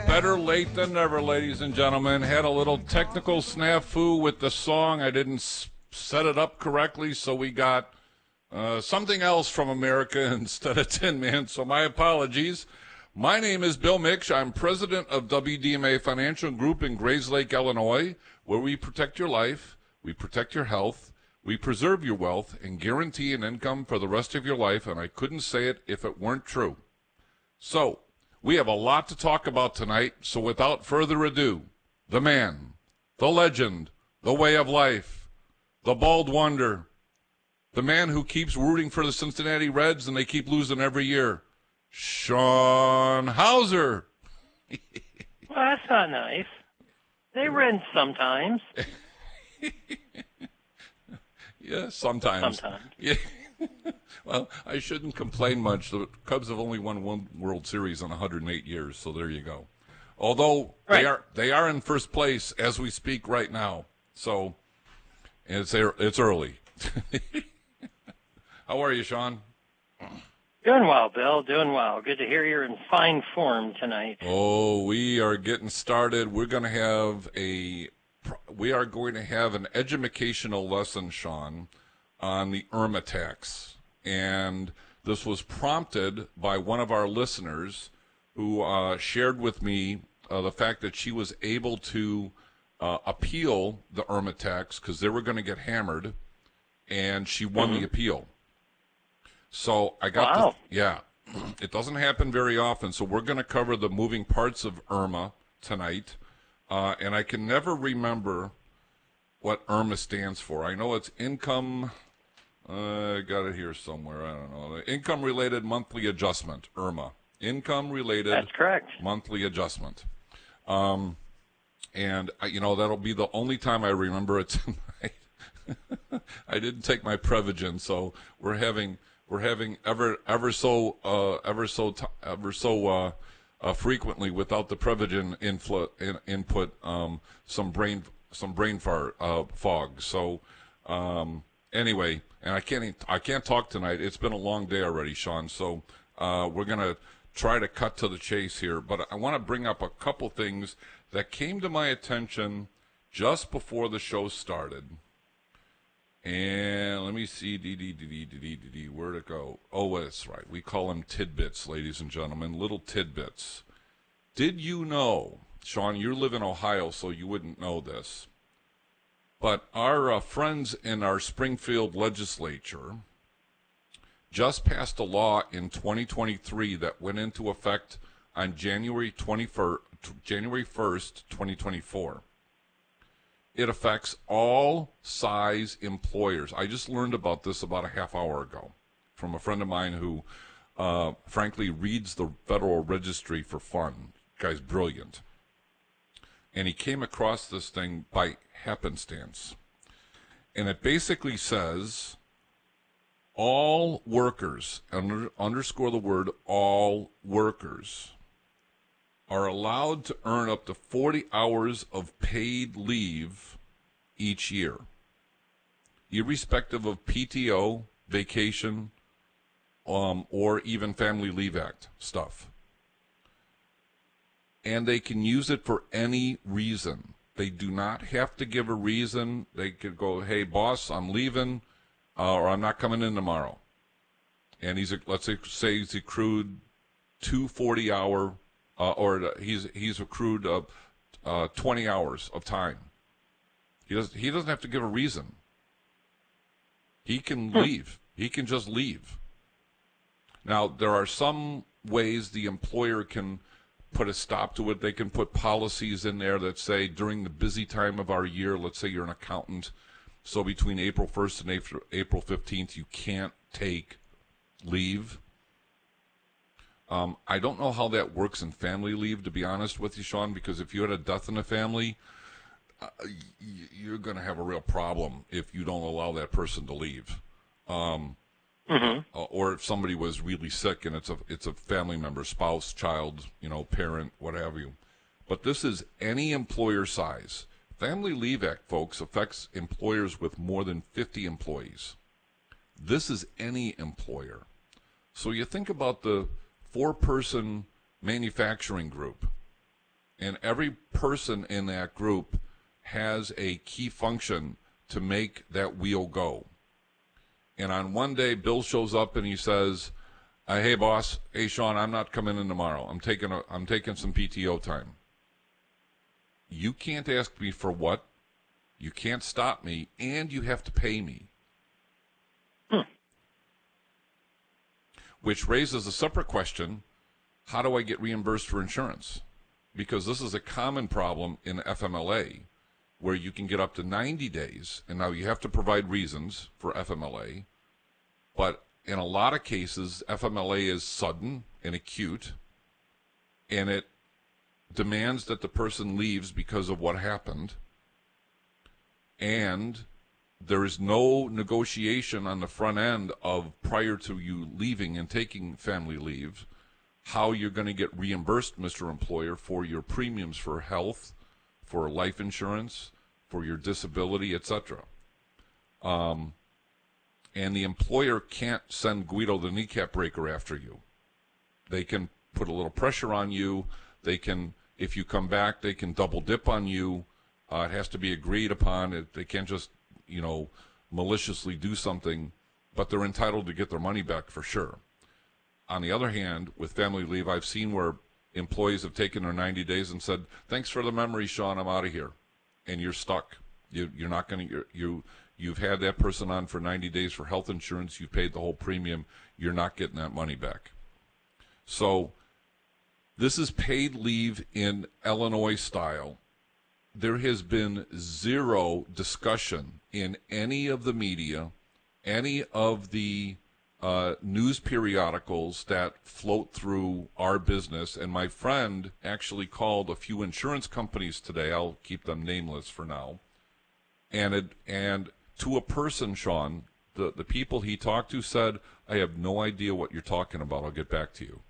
Better late than never, ladies and gentlemen. Had a little technical snafu with the song. I didn't set it up correctly, so we got something else from America instead of Tin Man, so my apologies. My name is Bill Miksch. I'm president of WDMA Financial Group in Grayslake, Illinois, where we protect your life, we protect your health, we preserve your wealth, and guarantee an income for the rest of your life, and I couldn't say it if it weren't true. So, we have a lot to talk about tonight, so without further ado, the man, the legend, the way of life, the bald wonder, the man who keeps rooting for the Cincinnati Reds and they keep losing every year, Sean Hauser. Well, that's not nice. They win sometimes. Yeah, sometimes. Yeah. Well, I shouldn't complain much. The Cubs have only won one World Series in 108 years, so there you go. Although they are in first place as we speak right now, so it's early. How are you, Sean? Doing well, Bill. Doing well. Good to hear you're in fine form tonight. Oh, we are getting started. We're going to have an educational lesson, Sean, on the IRMMA tax. And this was prompted by one of our listeners who shared with me the fact that she was able to appeal the IRMMA tax because they were going to get hammered, and she won the appeal. So I got it doesn't happen very often, so we're going to cover the moving parts of IRMMA tonight. And I can never remember what IRMMA stands for. I know it's income... I got it here somewhere. I don't know. Income-related monthly adjustment, IRMMA. Income-related That's correct. Monthly adjustment. And, that'll be the only time I remember it tonight. I didn't take my Prevagen, so we're having ever so frequently without the Prevagen input some brain fog. So anyway, and I can't talk tonight. It's been a long day already, Sean. So we're gonna try to cut to the chase here. But I want to bring up a couple things that came to my attention just before the show started. And let me see, where'd it go? Oh, that's right. We call them tidbits, ladies and gentlemen, little tidbits. Did you know, Sean, you live in Ohio, so you wouldn't know this, but our friends in our Springfield legislature just passed a law in 2023 that went into effect on January 1st, 2024. It affects all size employers. I just learned about this about a half hour ago from a friend of mine who, frankly, reads the Federal Registry for fun. The guy's brilliant. And he came across this thing by happenstance. And it basically says all workers, underscore the word all workers, are allowed to earn up to 40 hours of paid leave each year, irrespective of PTO, vacation, or even Family Leave Act stuff. And they can use it for any reason. They do not have to give a reason. They could go, hey, boss, I'm leaving, or I'm not coming in tomorrow. And let's say he's accrued 2 40-hour or he's accrued 20 hours of time. He doesn't have to give a reason. He can leave. He can just leave. Now, there are some ways the employer can put a stop to it. They can put policies in there that say during the busy time of our year, let's say you're an accountant, so between April 1st and April 15th, you can't take leave. I don't know how that works in family leave, to be honest with you, Sean, because if you had a death in the family, you're going to have a real problem if you don't allow that person to leave. Or if somebody was really sick and it's a family member, spouse, child, parent, what have you. But this is any employer size. Family Leave Act, folks, affects employers with more than 50 employees. This is any employer. So you think about the 4-person manufacturing group. And every person in that group has a key function to make that wheel go. And on one day, Bill shows up and he says, "Hey, boss. Hey, Sean. I'm not coming in tomorrow. I'm taking some PTO time." You can't ask me for what. You can't stop me, and you have to pay me. Which raises a separate question: how do I get reimbursed for insurance? Because this is a common problem in FMLA, where you can get up to 90 days, and now you have to provide reasons for FMLA, but in a lot of cases, FMLA is sudden and acute, and it demands that the person leaves because of what happened, and there is no negotiation on the front end of prior to you leaving and taking family leave how you're going to get reimbursed, Mr. Employer, for your premiums for health, for life insurance, for your disability, etc. And the employer can't send Guido the kneecap breaker after you. They can put a little pressure on you. They can, if you come back, they can double dip on you. It has to be agreed upon. They can't just, maliciously do something, but they're entitled to get their money back for sure. On the other hand, with family leave, I've seen where employees have taken their 90 days and said, "Thanks for the memory, Sean, I'm out of here." And you're stuck. You're not going to, you've had that person on for 90 days for health insurance. You've paid the whole premium. You're not getting that money back. So this is paid leave in Illinois style. There has been zero discussion in any of the media, any of the news periodicals that float through our business. And my friend actually called a few insurance companies today. I'll keep them nameless for now. And to a person, Sean, the people he talked to said, "I have no idea what you're talking about. I'll get back to you."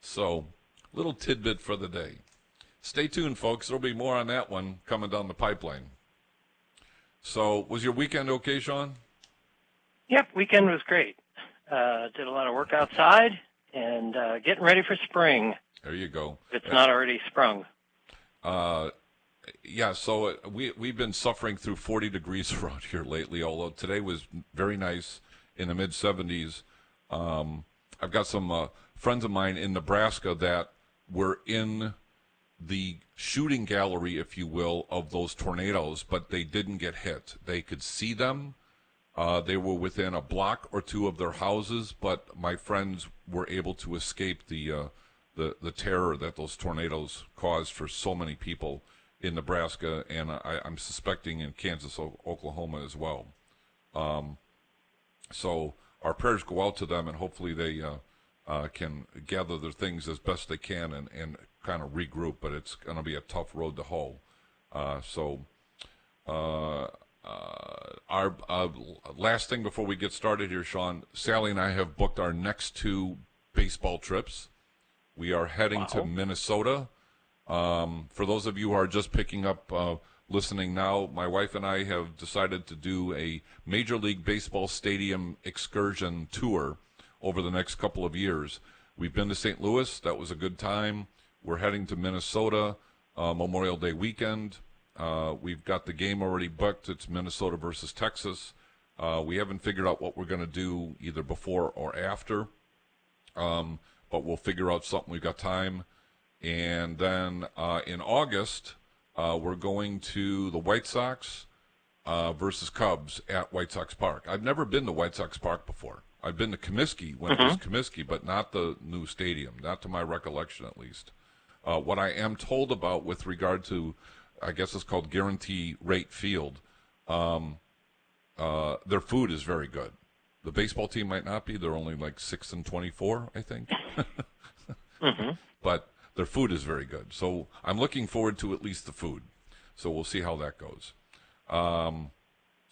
So, little tidbit for the day. Stay tuned, folks. There'll be more on that one coming down the pipeline. So, was your weekend okay, Sean? Yep, weekend was great. Did a lot of work outside and getting ready for spring. There you go. It's not already sprung. Yeah, so we've been suffering through 40 degrees around here lately, although today was very nice in the mid-70s. I've got some friends of mine in Nebraska that were in the shooting gallery, if you will, of those tornadoes, but they didn't get hit. They could see them. They were within a block or two of their houses, but my friends were able to escape the terror that those tornadoes caused for so many people in Nebraska, and I'm suspecting in Kansas, Oklahoma as well. So our prayers go out to them, and hopefully they can gather their things as best they can and kind of regroup, but it's going to be a tough road to hoe. Our last thing before we get started here, Sean, Sally and I have booked our next 2 baseball trips. We are heading to Minnesota. For those of you who are just picking up, listening now, my wife and I have decided to do a Major League Baseball stadium excursion tour over the next couple of years. We've been to St. Louis. That was a good time. We're heading to Minnesota Memorial Day weekend. We've got the game already booked. It's Minnesota versus Texas. We haven't figured out what we're going to do either before or after, but we'll figure out something. We've got time. And then in August, we're going to the White Sox versus Cubs at White Sox Park. I've never been to White Sox Park before. I've been to Comiskey when it was Comiskey, but not the new stadium, not to my recollection at least. What I am told about with regard to, I guess it's called Guarantee Rate Field, their food is very good. The baseball team might not be. They're only like 6-24, I think. But their food is very good. So I'm looking forward to at least the food. So we'll see how that goes.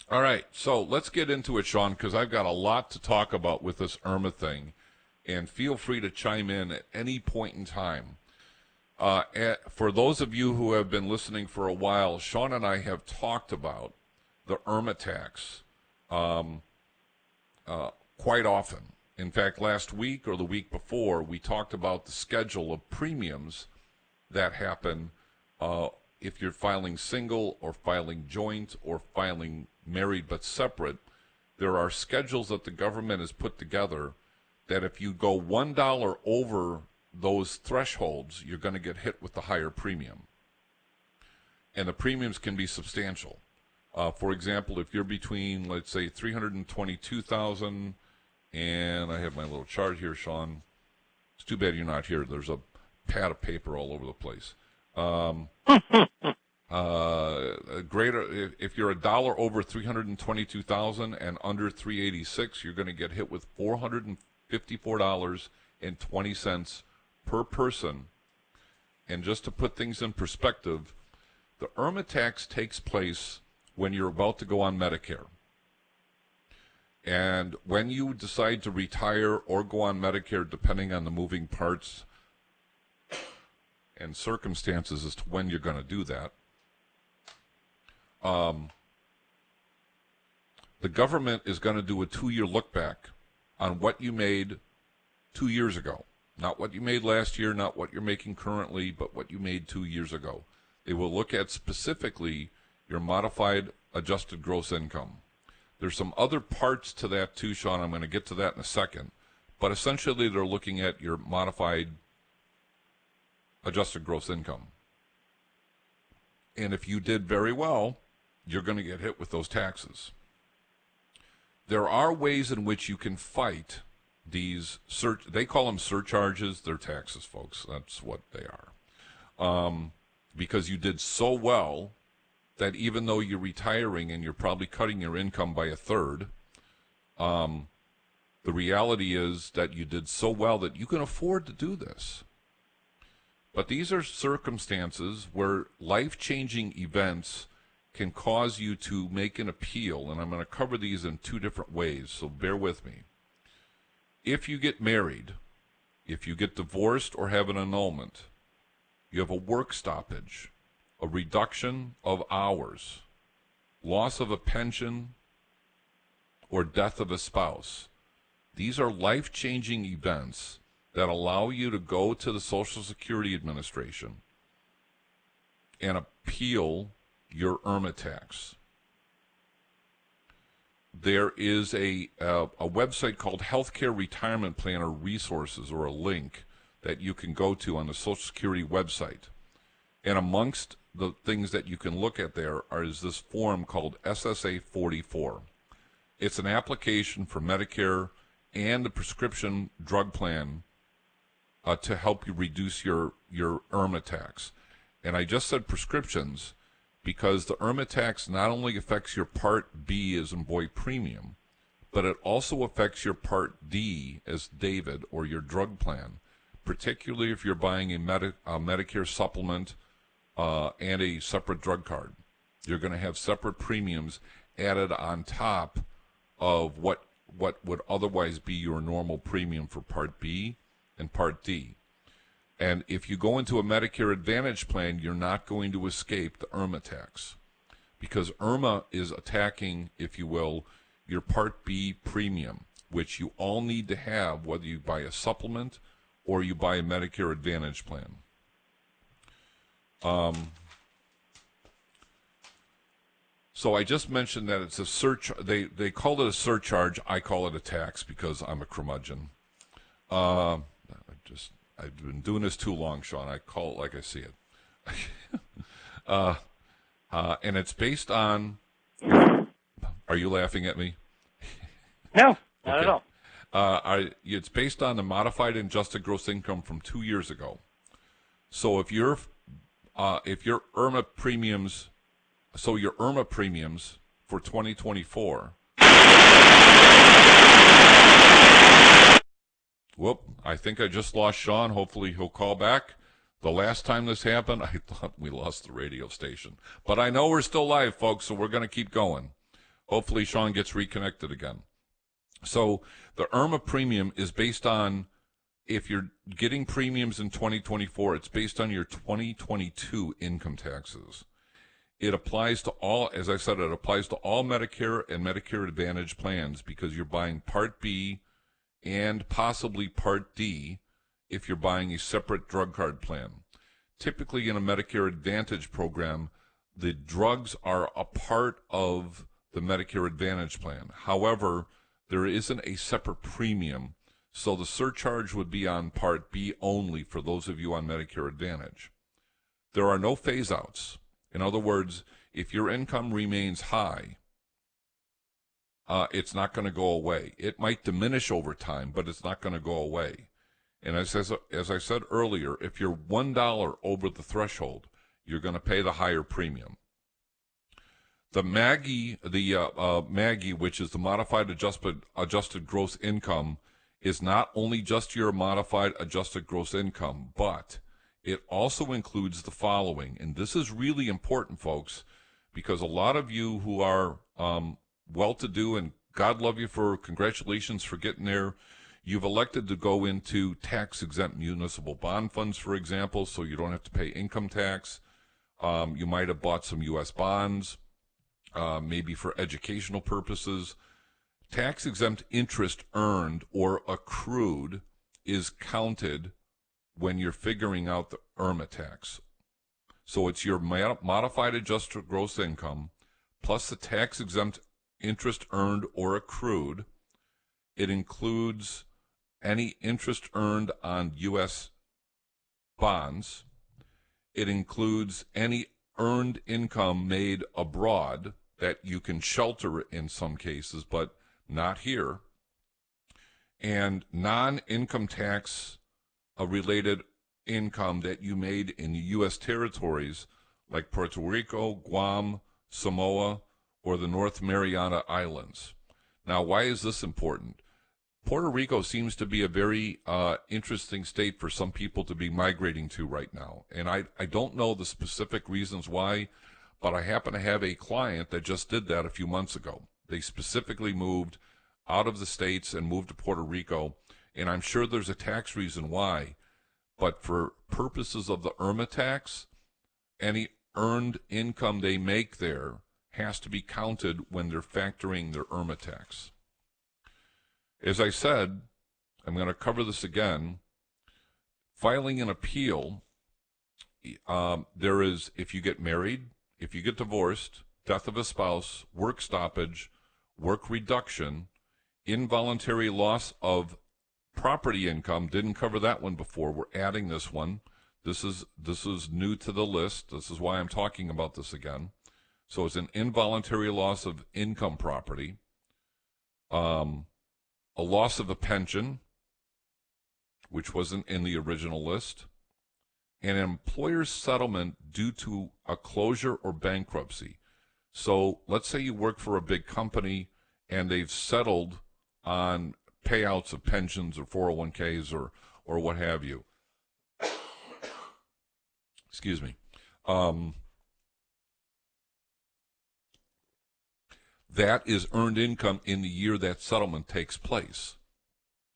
All right, so let's get into it, Sean, because I've got a lot to talk about with this IRMMA thing, and feel free to chime in at any point in time. For those of you who have been listening for a while, Sean and I have talked about the IRMMA tax quite often, In fact, last week or the week before, we talked about the schedule of premiums that happen if you're filing single or filing joint or filing married but separate. There are schedules that the government has put together that if you go $1 over those thresholds, you're going to get hit with the higher premium. And the premiums can be substantial. For example, if you're between, let's say, $322,000, and I have my little chart here, Sean. It's too bad you're not here. There's a pad of paper all over the place. Greater, if you're $1 over 322,000 and under 386, you're going to get hit with $454.20 per person. And just to put things in perspective, the IRMMA tax takes place when you're about to go on Medicare. And when you decide to retire or go on Medicare, depending on the moving parts and circumstances as to when you're going to do that, the government is going to do a 2-year look back on what you made 2 years ago. Not what you made last year, not what you're making currently, but what you made 2 years ago. They will look at specifically your modified adjusted gross income. There's some other parts to that too, Sean. I'm going to get to that in a second. But essentially, they're looking at your modified adjusted gross income. And if you did very well, you're going to get hit with those taxes. There are ways in which you can fight these they call them surcharges. They're taxes, folks. That's what they are. Because you did so well that even though you're retiring and you're probably cutting your income by a third, the reality is that you did so well that you can afford to do this. But these are circumstances where life-changing events can cause you to make an appeal, and I'm going to cover these in 2 different ways, so bear with me. If you get married, if you get divorced or have an annulment, you have a work stoppage, a reduction of hours, loss of a pension, or death of a spouse. These are life-changing events that allow you to go to the Social Security Administration and appeal your IRMMA tax. There is a website called Healthcare Retirement Planner Resources, or a link that you can go to on the Social Security website. And amongst the things that you can look at there is this form called SSA 44. It's an application for Medicare and the prescription drug plan to help you reduce your IRMMA tax. And I just said prescriptions because the IRMMA tax not only affects your Part B as in boy premium, but it also affects your Part D as David, or your drug plan, particularly if you're buying a Medicare supplement and a separate drug card. You're going to have separate premiums added on top of what would otherwise be your normal premium for Part B and Part D. And if you go into a Medicare Advantage plan, you're not going to escape the IRMMA tax, because IRMMA is attacking, if you will, your Part B premium, which you all need to have whether you buy a supplement or you buy a Medicare Advantage plan. So I just mentioned that it's a they call it a surcharge. I call it a tax because I'm a curmudgeon. I've been doing this too long, Sean. I call it like I see it. And it's based on... Are you laughing at me? No, not at all. It's based on the modified adjusted gross income from 2 years ago. So if your IRMMA premiums, your IRMMA premiums for 2024. Whoop, I think I just lost Sean. Hopefully he'll call back. The last time this happened, I thought we lost the radio station. But I know we're still live, folks, so we're going to keep going. Hopefully Sean gets reconnected again. So the IRMMA premium is based on, if you're getting premiums in 2024, it's based on your 2022 income taxes. It applies to all, as I said, it applies to all Medicare and Medicare Advantage plans because you're buying Part B and possibly Part D if you're buying a separate drug card plan. Typically in a Medicare Advantage program, the drugs are a part of the Medicare Advantage plan. However, there isn't a separate premium, so the surcharge would be on Part B only for those of you on Medicare Advantage. There are no phase-outs. In other words, if your income remains high, it's not going to go away. It might diminish over time, but it's not going to go away. And as I said earlier, if you're $1 over the threshold, you're going to pay the higher premium. The MAGI, which is the modified adjusted gross income, is not only just your modified adjusted gross income, but it also includes the following. And this is really important, folks, because a lot of you who are well-to-do, and God love you for congratulations for getting there, you've elected to go into tax-exempt municipal bond funds, for example, so you don't have to pay income tax. You might have bought some U.S. bonds, maybe for educational purposes. Tax-exempt interest earned or accrued is counted when you're figuring out the IRMMA tax. So it's your modified adjusted gross income plus the tax-exempt interest earned or accrued. It includes any interest earned on U.S. bonds. It includes any earned income made abroad that you can shelter in some cases, but not here. And non-income tax related income that you made in U.S. territories like Puerto Rico, Guam, Samoa, or the North Mariana Islands. Now, why is this important? Puerto Rico seems to be a very interesting state for some people to be migrating to right now. And I don't know the specific reasons why, but I happen to have a client that just did that a few months ago. They specifically moved out of the States and moved to Puerto Rico, and I'm sure there's a tax reason why. But for purposes of the IRMMA tax, any earned income they make there has to be counted when they're factoring their IRMMA tax. As I said, I'm going to cover this again. Filing an appeal, there is, if you get married, if you get divorced, death of a spouse, work stoppage, work reduction, involuntary loss of property income, didn't cover that one before. We're adding this one. This is new to the list. This is why I'm talking about this again. So it's an involuntary loss of income property, a loss of a pension, which wasn't in the original list, and an employer's settlement due to a closure or bankruptcy. So let's say you work for a big company and they've settled on payouts of pensions or 401ks or what have you. Excuse me. That is earned income in the year that settlement takes place.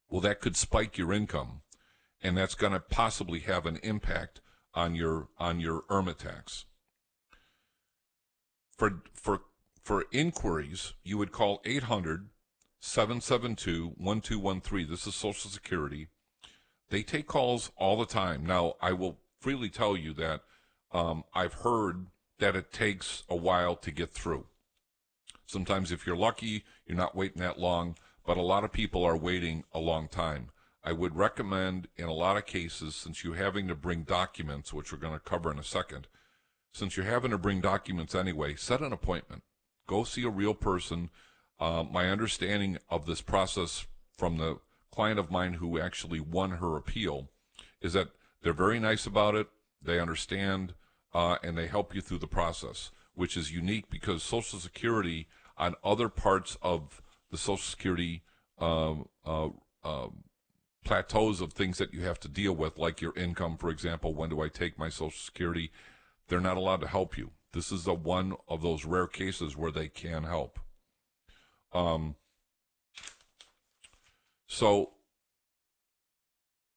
Well, that could spike your income, and that's going to possibly have an impact on your IRMMA tax. For inquiries, you would call 800-772-1213. This is Social Security. They take calls all the time. Now, I will freely tell you that I've heard that it takes a while to get through. Sometimes if you're lucky, you're not waiting that long, but a lot of people are waiting a long time. I would recommend in a lot of cases, since you're having to bring documents, which we're going to cover in a second, since you're having to bring documents anyway, set an appointment. Go see a real person. My understanding of this process from the client of mine who actually won her appeal is that they're very nice about it, they understand, and they help you through the process, which is unique because Social Security on other parts of the Social Security plateaus of things that you have to deal with, like your income, for example, when do I take my Social Security, they're not allowed to help you. This is the one of those rare cases where they can help. So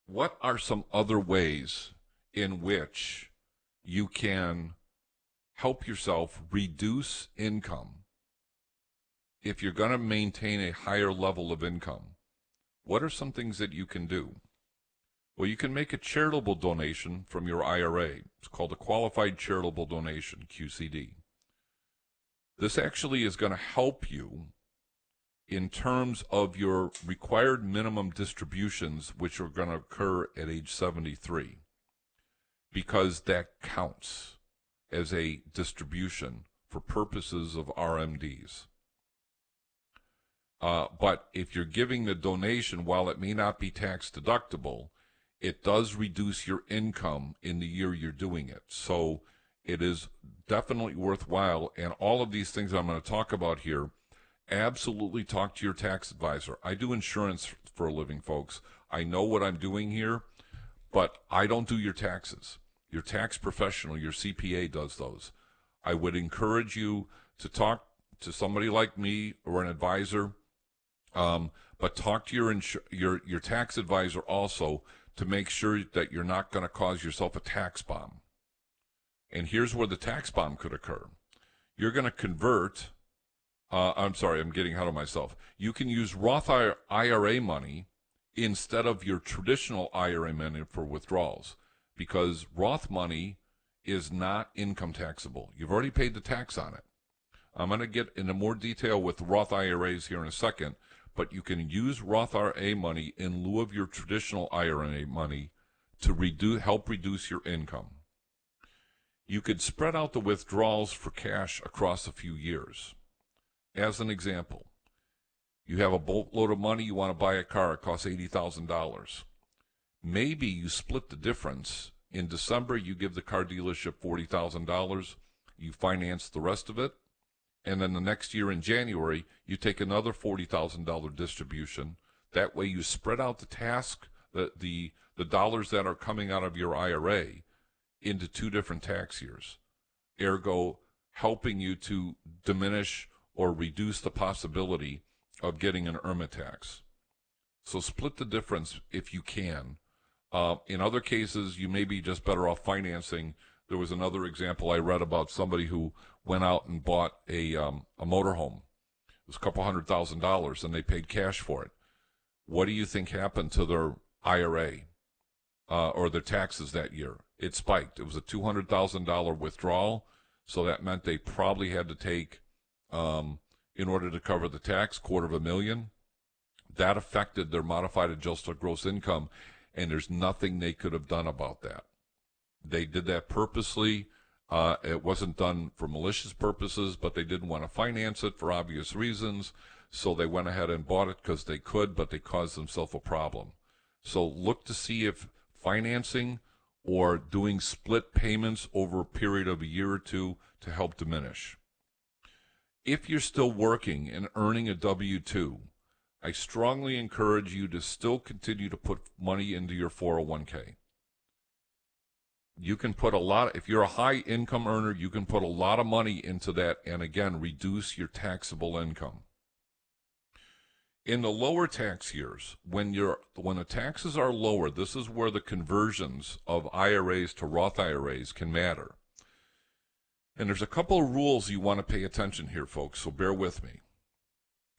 what are some other ways in which you can help yourself reduce income if you're going to maintain a higher level of income? What are some things that you can do? Well, you can make a charitable donation from your IRA. It's called a qualified charitable donation, QCD. This actually is going to help you in terms of your required minimum distributions, which are going to occur at age 73, because that counts as a distribution for purposes of RMDs. But if you're giving the donation, while it may not be tax deductible, it does reduce your income in the year you're doing it. So it is definitely worthwhile. And all of these things I'm going to talk about here, absolutely talk to your tax advisor. I do insurance for a living, folks. I know what I'm doing here, but I don't do your taxes. Your tax professional, your CPA, does those. I would encourage you to talk to somebody like me or an advisor, but talk to your tax advisor also to make sure that you're not going to cause yourself a tax bomb. And here's where the tax bomb could occur. You're going to convert, I'm sorry, I'm getting ahead of myself. You can use Roth IRA money instead of your traditional IRA money for withdrawals, because Roth money is not income taxable. You've already paid the tax on it. I'm going to get into more detail with Roth IRAs here in a second, but you can use Roth IRA money in lieu of your traditional IRA money to help reduce your income. You could spread out the withdrawals for cash across a few years. As an example, you have a boatload of money, you want to buy a car, it costs $80,000. Maybe you split the difference. In December, you give the car dealership $40,000, you finance the rest of it, and then the next year in January, you take another $40,000 distribution. That way you spread out the task, the dollars that are coming out of your IRA into 2 different tax years, ergo helping you to diminish or reduce the possibility of getting an IRMMA tax. So split the difference if you can. In other cases, you may be just better off financing. There was another example I read about somebody who went out and bought a motorhome. It was a couple $100,000, and they paid cash for it. What do you think happened to their IRA or their taxes that year? It spiked. It was a $200,000 withdrawal, so that meant they probably had to take, in order to cover the tax, $250,000. That affected their modified adjusted gross income, and there's nothing they could have done about that. They did that purposely. It wasn't done for malicious purposes, but they didn't want to finance it for obvious reasons, so they went ahead and bought it because they could, but they caused themselves a problem. So look to see if financing or doing split payments over a period of a year or two to help diminish. If you're still working and earning a W-2, I strongly encourage you to still continue to put money into your 401k. You can put a lot, if you're a high income earner, you can put a lot of money into that and again reduce your taxable income. In the lower tax years, when the taxes are lower, this is where the conversions of IRAs to Roth IRAs can matter. And there's a couple of rules you want to pay attention here, folks, so bear with me.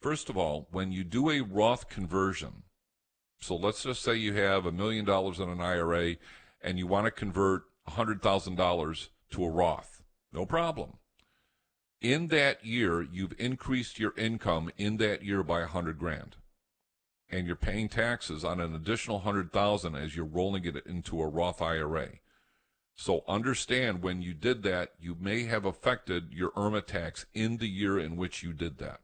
First of all, when you do a Roth conversion, so let's just say you have $1 million in an IRA and you want to convert $100,000 to a Roth, no problem. In that year, you've increased your income in that year by $100,000, and you're paying taxes on an additional $100,000 as you're rolling it into a Roth IRA. So understand, when you did that, you may have affected your IRMMA tax in the year in which you did that.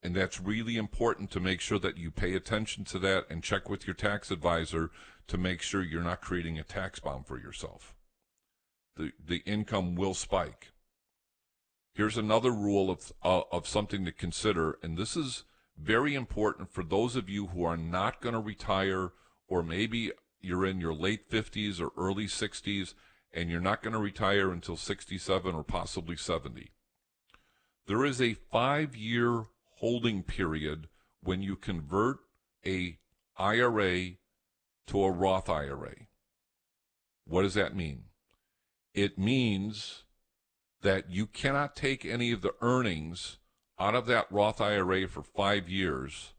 And that's really important to make sure that you pay attention to that and check with your tax advisor to make sure you're not creating a tax bomb for yourself. The income will spike. Here's another rule of something to consider, and this is very important for those of you who are not going to retire, or maybe you're in your late 50s or early 60s and you're not going to retire until 67 or possibly 70. There is a 5-year holding period when you convert a IRA to a Roth IRA. What does that mean? It means that you cannot take any of the earnings out of that Roth IRA for 5 years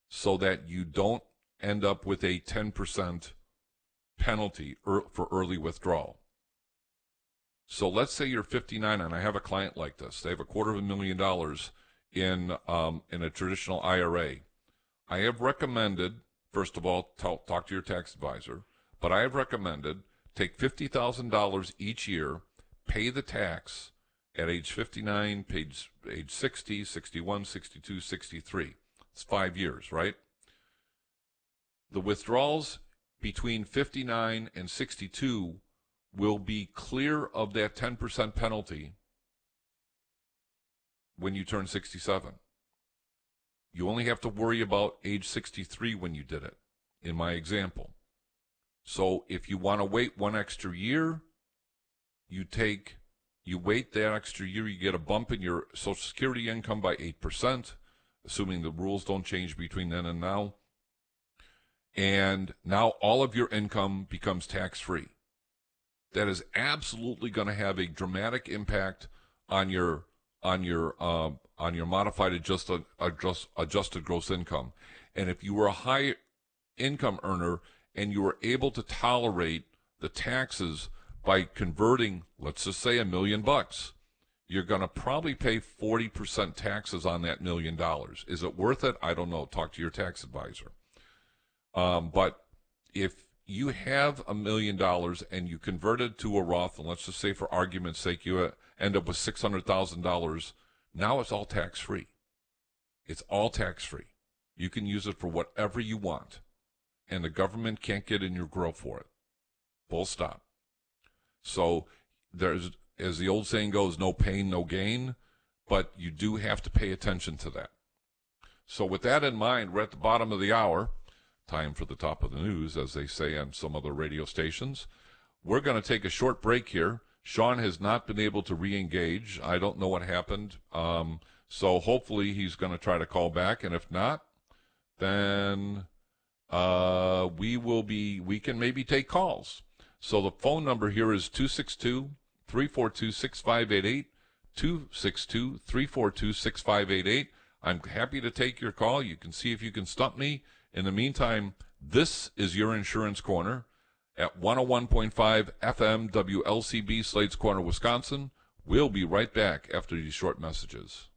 so that you don't end up with a 10% penalty for early withdrawal. So let's say you're 59, and I have a client like this. They have $250,000 in a traditional IRA. I have recommended, first of all, talk to your tax advisor, but I have recommended take $50,000 each year, pay the tax at age 59, age 60, 61, 62, 63. It's 5 years, right? The withdrawals between 59 and 62 will be clear of that 10% penalty when you turn 67. You only have to worry about age 63 when you did it, in my example. So if you want to wait one extra year, you wait that extra year, you get a bump in your Social Security income by 8%, assuming the rules don't change between then and now. And now all of your income becomes tax-free. That is absolutely going to have a dramatic impact on your modified adjusted gross income. And if you were a high income earner and you were able to tolerate the taxes by converting, let's just say, $1 million, you're going to probably pay 40% taxes on that $1 million. Is it worth it? I don't know. Talk to your tax advisor. But if you have $1 million and you convert it to a Roth, and let's just say for argument's sake you end up with $600,000, now it's all tax-free. It's all tax-free. You can use it for whatever you want, and the government can't get in your grill for it. Full stop. So there's, as the old saying goes, no pain, no gain, but you do have to pay attention to that. So with that in mind, we're at the bottom of the hour. Time for the top of the news, as they say on some other radio stations. We're going to take a short break here. Sean has not been able to re-engage. I don't know what happened. So hopefully he's going to try to call back, and if not, then we can maybe take calls. So the phone number here is 262-342-6588, 262-342-6588. I'm happy to take your call. You can see if you can stump me. In the meantime, this is your Insurance Corner at 101.5 FM WLCB, Slade's Corner, Wisconsin. We'll be right back after these short messages.